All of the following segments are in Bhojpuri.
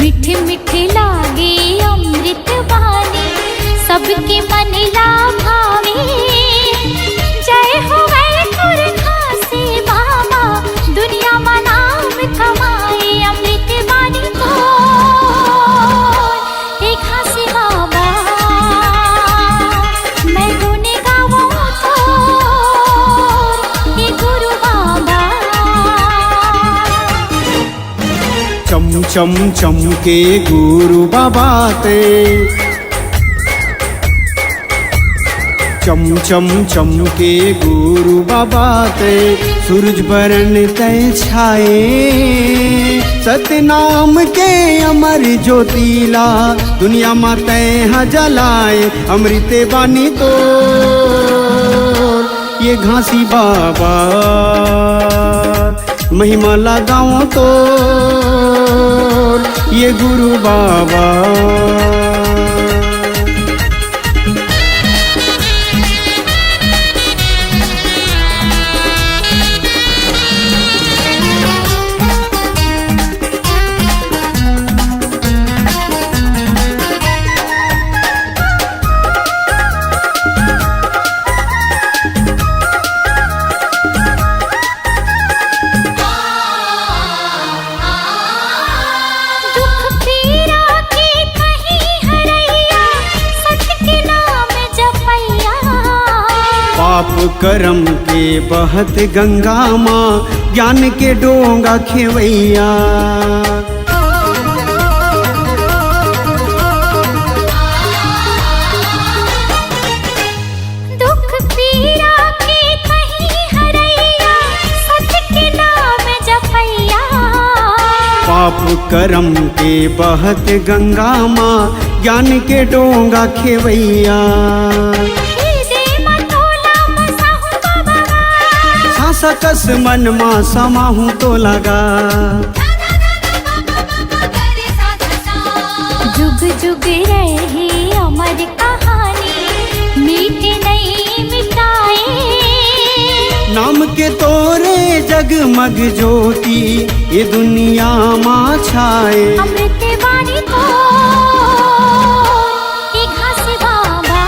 मीठे मीठे लागे अमृत वाणी, सबके मन ला भावे। जय हो वैकुर खासे बाबा, दुनिया में नाम कमाए अमृत वाणी को। हे खासे बाबा मैं गुण गाऊं तो, हे गुरु बाबा। चम चम चमके गुरु बाबा ते, चम चम चमके गुरु बाबा ते, सूरज बरन तय छाए। सतनाम के अमर ज्योतिला, दुनिया में तय जलाए अमृत बानी तो। ये घासी बाबा महिमा लगाओ तो, ये गुरु बाबा। पाप करम के बहत गंगा माँ, ज्ञान के डोंगा खेवैया। दुख पीड़ा के कहीं हरैया, सत्य के नाम जपैया। पाप करम के बहत गंगा माँ, ज्ञान के डोंगा खेवैया। सकस मन मा समाहूं तो लगा, जुग जुग रहे अमर कहानी, मीटे नहीं मिटाए। नाम के तोरे जगमग ज्योति, ये दुनिया माँ छाए अमृत वाणी को। हे खासे बाबा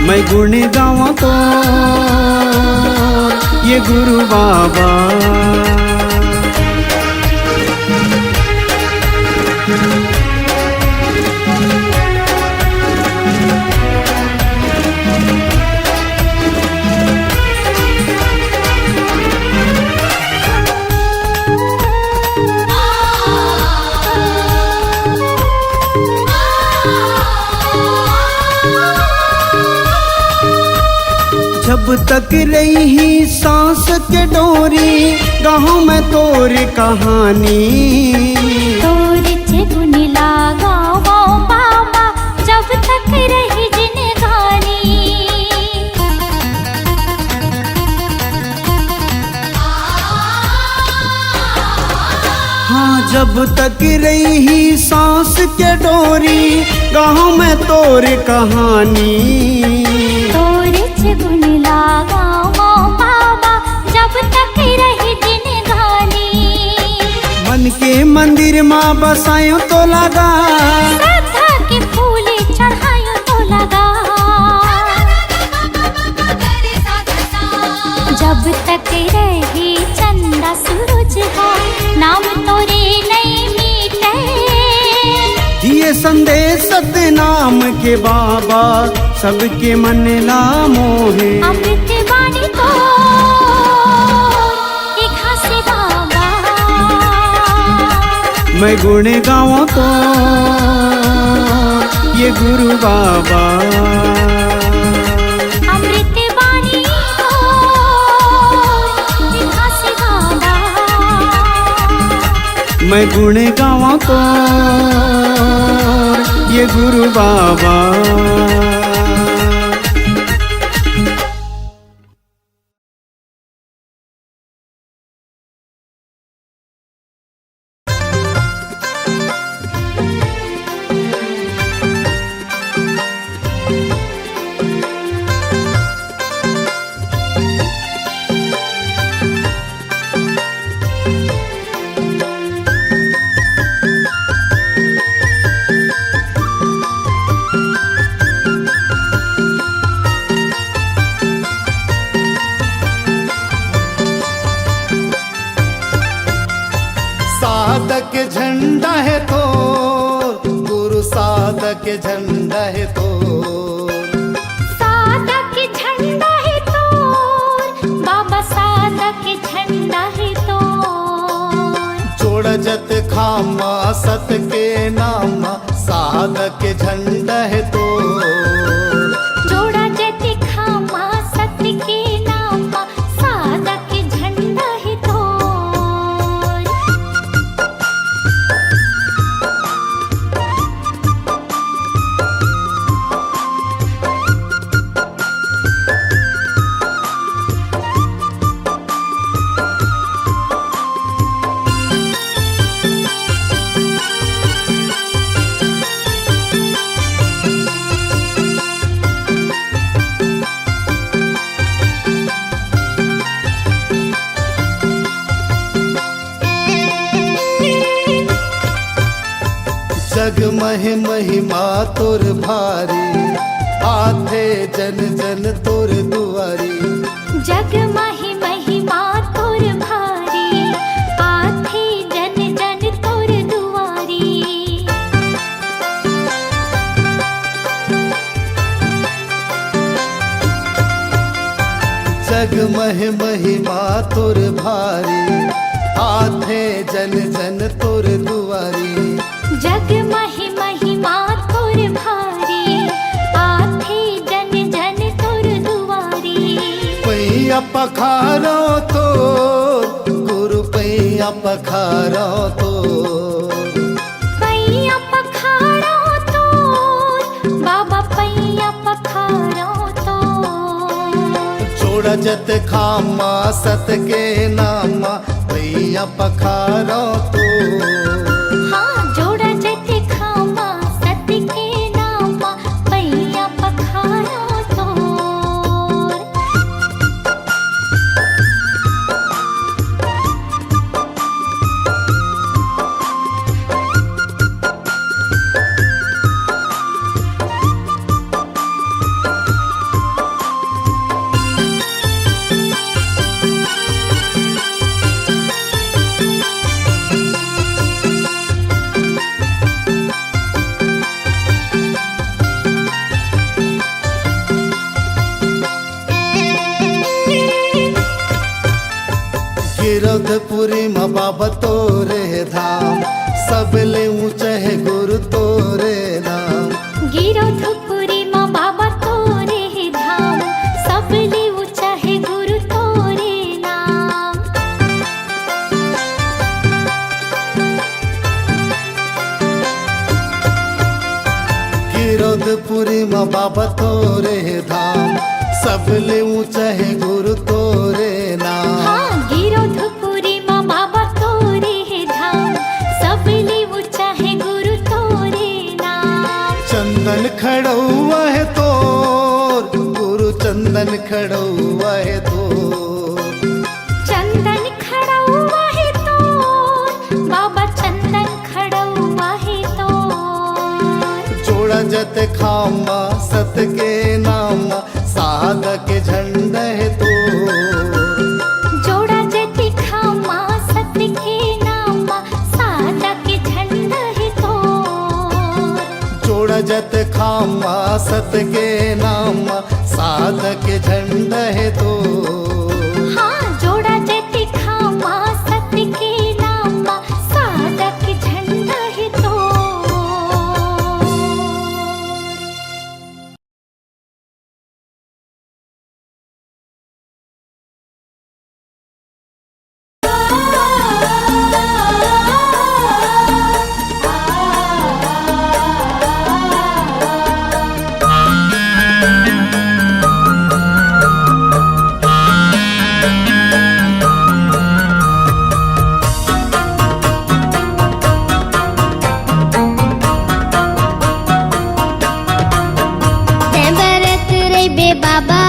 मैं गुण गाऊं तो, ये गुरु बाबा। जब तक रही सांस के डोरी, गाँव में तोर कहानी। तोर गुण लगाओ बाबा, जब तक रही जिंदगानी। हाँ जब तक रही सांस के डोरी, गाँव में तोर कहानी। गुण लगाओ बाबा, जब तक रही जिंदगानी। मन के मंदिर माँ बसायो तो लगा, श्रद्धा के फूल चढ़ायो तो लगा। जब तक रही चंदा सूरज हो, नाम तोरे नहीं मीटे। दिए संदेश सतनाम के बाबा, सबके मन ला मोहे अमृत वाणी को। हे खासे बाबा मैं गुण गाऊं तो, ये गुरु बाबा। अमृत वाणी को। हे खासे बाबा मैं गुण गाऊं तो, ये गुरु बाबा। झंडा है तो, गुरु साधक के झंडा है तो, साधक के झंडा है तो, बाबा साधक के झंडा है तो, जोड़ जत खामा सत के नाम, साधक के झंडा है तो, जोड़ा जति खामा सत्य के नाम, साधक के झंडा है तो। जग महि महिमा तोर भारी, आथे जन जन तोर दुआरी, जग माहि महिमा तोर भारी, आथे जन जन तोर दुआरी, जग महि महिमा तोर भारी, आथे जन जन तोर दुआरी, जग माहि महिमा तोर भारी, आथे जन जन तोर दुआरी, पैया पखारो तो, गुरु पैया पखारो तो, पैया पखारो तो, बाबा पैया पखारो तो, जोड़ जत खामा सत के नाम, पैया पखारो तो, हाँ जोड़ा जति खामा सत्य के नाम, पैया पखारो तो। गिरधपुरी माँ बाबा तोरे धाम, सबले ऊंचा है गुरु तोरे नाम, गिरधपुरी माँ बाबा तोरे धाम, सबले ऊंचा है गुरु तोरे नाम, गिरधपुरी माँ बाबा तोरे धाम, सबले ऊंचा है गुरु तोरे नाम, हाँ गिरधपुरी माँ बाबा तोरे धाम, सबले ऊंचा है गुरु तोरे नाम, चंदन खड़ौआ है तोर, गुरु चंदन खड़ौआ है तोर, चंदन खड़ा हुआ है तो, बाबा चंदन खड़ा हुआ है तो, जोड़ा जत खामा सत के नाम, साधक के झंडा है तो, जोड़ा जति खामा सत्य के नाम, साधक के झंडा है तो, जोड़ा जत खामा सत के नाम, साधक के झंडा है तो, हाँ जोड़ा जति खामा सत्य के नाम, साधक के झंडा है तो। बाबा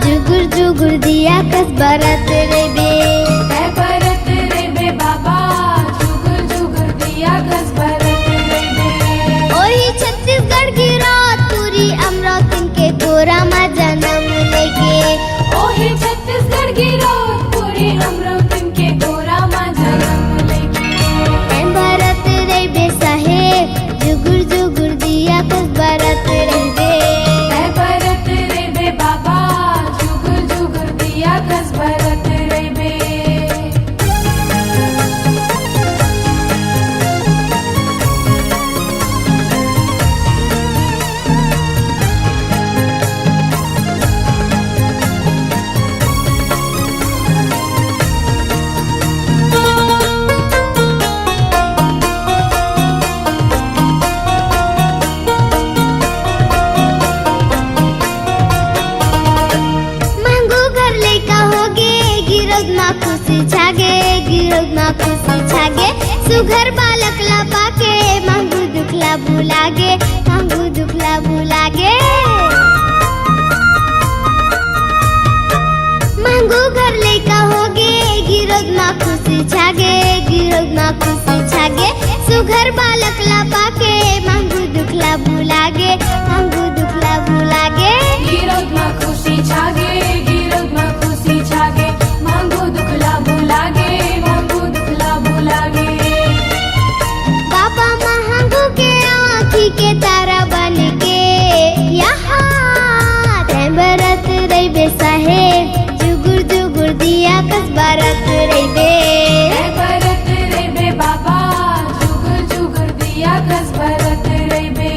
जुगुर जुगुर दिया कस बरत रे बे, भरत रे बे बाबा, जुगुर जुगुर दिया कस भरत रे बे। ओही छत्तीसगढ़ की रात पूरी अमरावती के गोरा मा जन्म लेके, ओहे छत्तीसगढ़ की रोड पूरी अमरावती के गोरा मा जन्म लेके। भरत रे गिरोद मा खुशी छागे सुघर बालक ला पाके मांगू दुखला भुलागे मांगू दुखला भुलागे मांगू घर लेका होगे गिरोद मा खुशी छागे गिरोद मा खुशी छागे सुघर बालक ला पाके मांगू दुखला भुलागे मांगू दुखला भुलागे गिरोद मा खुशी छागे गिरोद मा खुशी छागे मांगू दुखला भुलागे मांगू दुखला भुलागे बाबा मांगू के आँखी के तारा बन के यहाँ तै बरत रैबे साहेब जुगुर जुगुर दिया कस बरत रैबे जय भरत रे बे बाबा जुगर जुगर दिया कस भरत रे बे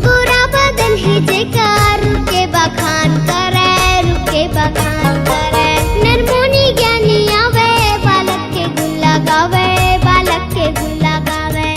गोरा बदन है जेकार रुके बखान करे रुके बखान करे नरमोनी ज्ञानी आवे बालक के गुण लगावे बालक के गुण लगावे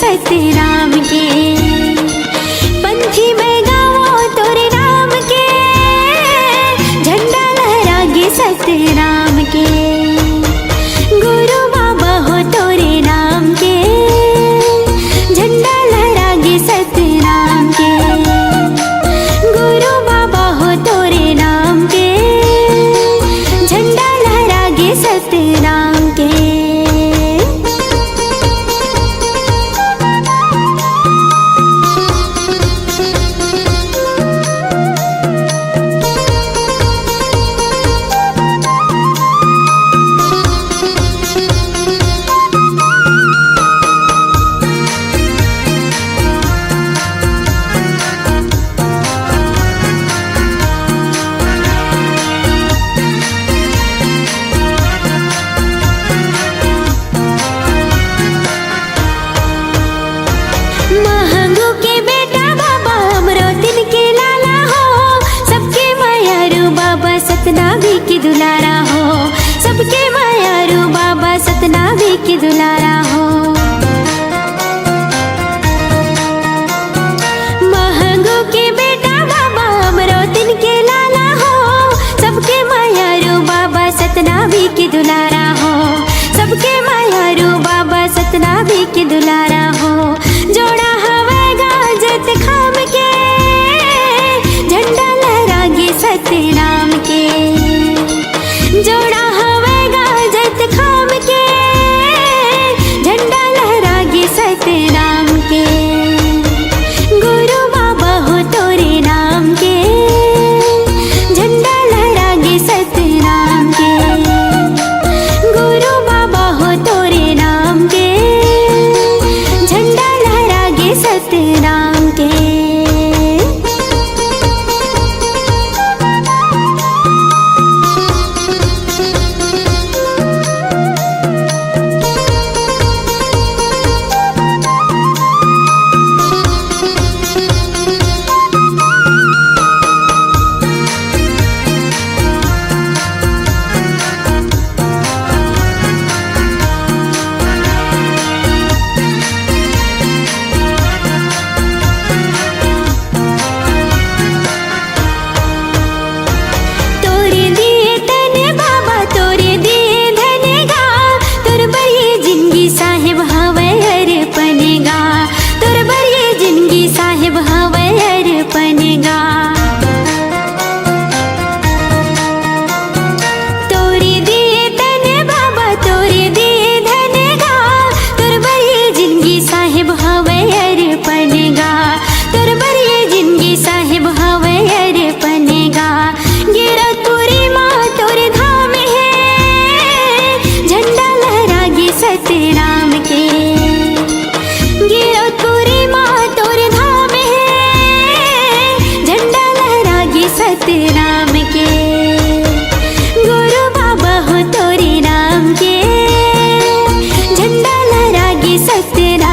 सतराम के। पंछी में गावो तोरे नाम के, झंडा लहरागे सतराम के। गुरु बाबा हो तोरे नाम के, झंडा लहरागे सतराम के। गुरु बाबा हो तोरे नाम के, झंडा लहरागे सतराम के। महंगू के बेटा बाबा अमरोतिन के लाला हो, सबके मायारू बाबा सतनामी के दुलारा हो। सबके मायारू बाबा सतनामी के दुलारा हो। महंगू के बेटा बाबा अमरोतिन के लाला हो, सबके मायारू बाबा सतनामी के दुलारा हो। सबके मायारू बाबा सतनामी के दुलारा हो। जोड़ा हवेगा जत खाम के, झंडा लहरागे सतराम के। जोड़ा हवेगा जत खाम के, झंडा लहरागे सतराम के। गुरु बाबा हो तोरे नाम के, झंडा लहरागे सतराम के। गुरु बाबा हो तोरे नाम के, झंडा लहरागे सतराम के। तोरे दिए तने बाबा तोरे दिए धनेगा, तोर बरिए जिंदगी साहेब हवे अर्पणेगा। तोर बरिए जिंदगी साहेब हवे अर्पणेगा। तोरे दिए तने बाबा तोरे दिए धनेगा, तोर बरिए जिंदगी साहेब हवे अर्पणेगा। तोर बरिए जिंदगी साहेब हवे अर्पणेगा। गिरतपुरी माँ तोरे धाम है, झंडा लहरागे सतराम के। गिरतपुरी माँ तोरे धाम है, झंडा लहरागे सतराम के। गुरु बाबा हो तोरे नाम के, झंडा लहरागे सतराम